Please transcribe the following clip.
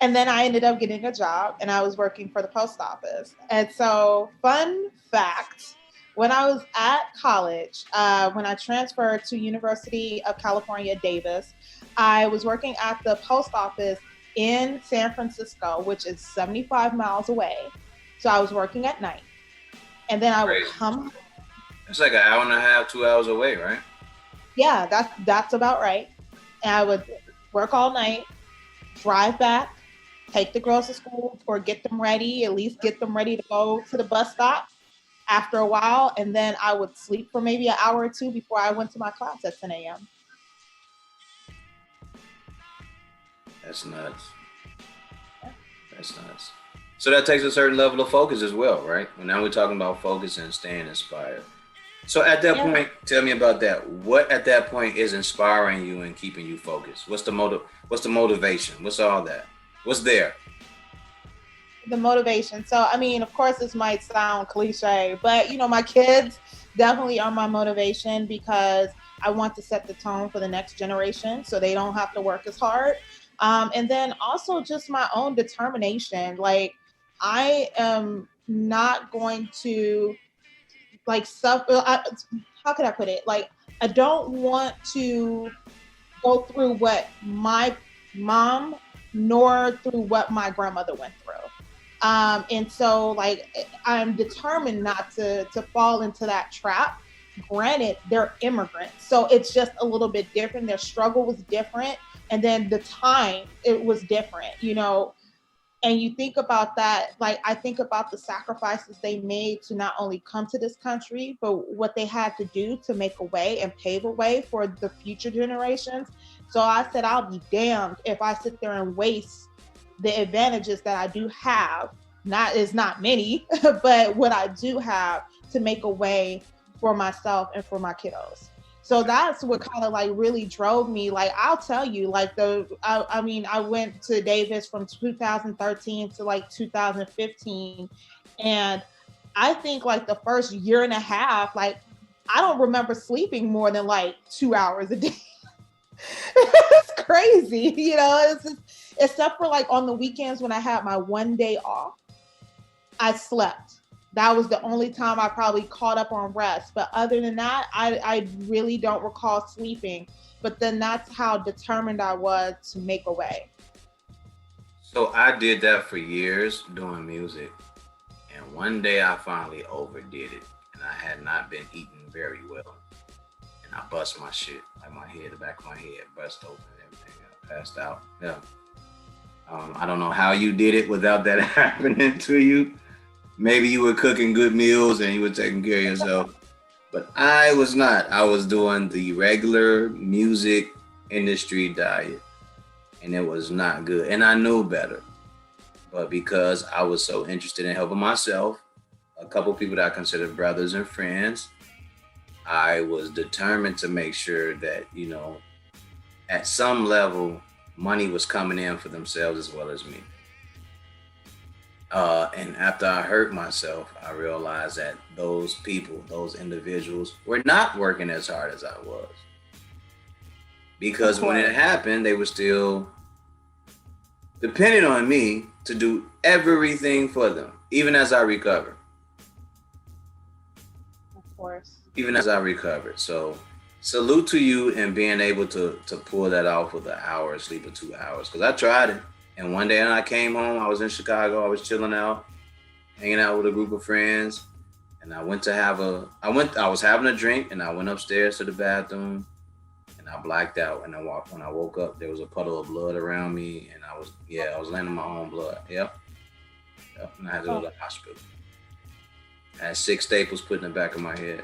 And then I ended up getting a job and I was working for the post office. And so, fun fact, when I was at college, when I transferred to University of California, Davis, I was working at the post office in San Francisco, which is 75 miles away. So I was working at night. And then I would Crazy. come, It's like an hour and a half, 2 hours away, right? yeah, that's about right. And I would work all night, drive back, take the girls to school or get them ready, at least get them ready to go to the bus stop after a while. And then I would sleep for maybe an hour or two before I went to my class at 10 a.m. That's nuts. That's nuts. So that takes a certain level of focus as well, right? Well, now we're talking about focus and staying inspired. So at that Yeah. point, tell me about that. What at that point is inspiring you and keeping you focused? What's the motive? What's the motivation? What's all that? What's there? The motivation. So, I mean, of course, this might sound cliche, but my kids definitely are my motivation because I want to set the tone for the next generation so they don't have to work as hard. And then also just my own determination. Like, I am not going to like suffer. How could I put it? Like, I don't want to go through what my mom nor through what my grandmother went through. And so, like, I'm determined not to fall into that trap. Granted, they're immigrants, so it's just a little bit different. Their struggle was different, and then the time it was different. And you think about that, like, I think about the sacrifices they made to not only come to this country, but what they had to do to make a way and pave a way for the future generations. So I said, I'll be damned if I sit there and waste the advantages that I do have. Not is not many, but what I do have to make a way for myself and for my kiddos. So that's what kind of like really drove me. Like, I'll tell you, like, I mean, I went to Davis from 2013 to like 2015, and I think like the first year and a half, like, I don't remember sleeping more than like 2 hours a day. It's crazy, It's just, except for like on the weekends when I had my one day off, I slept. That was the only time I probably caught up on rest. But other than that, I really don't recall sleeping. But then that's how determined I was to make a way. So I did that for years doing music, and one day I finally overdid it, and I had not been eating very well, and I bust my shit, like my head, the back of my head, bust open and everything. I passed out. Yeah. I don't know how you did it without that happening to you. Maybe you were cooking good meals and you were taking care of yourself, but I was not. I was doing the regular music industry diet, and it was not good. And I knew better, but because I was so interested in helping myself, a couple people that I considered brothers and friends, I was determined to make sure that, at some level, money was coming in for themselves as well as me. And after I hurt myself, I realized that those people, those individuals, were not working as hard as I was. Of Because when course. it happened, they were still depending on me to do everything for them, even as I recovered. Of course. Even as I recovered. So salute to you and being able to pull that off with an hour of sleep or 2 hours. Because I tried it. And one day when I came home, I was in Chicago, I was chilling out, hanging out with a group of friends. And I was having a drink and I went upstairs to the bathroom and I blacked out. And when I woke up, there was a puddle of blood around me. And I was laying in my own blood. Yep. Yep. And I had to go Oh, to the hospital. I had 6 staples put in the back of my head.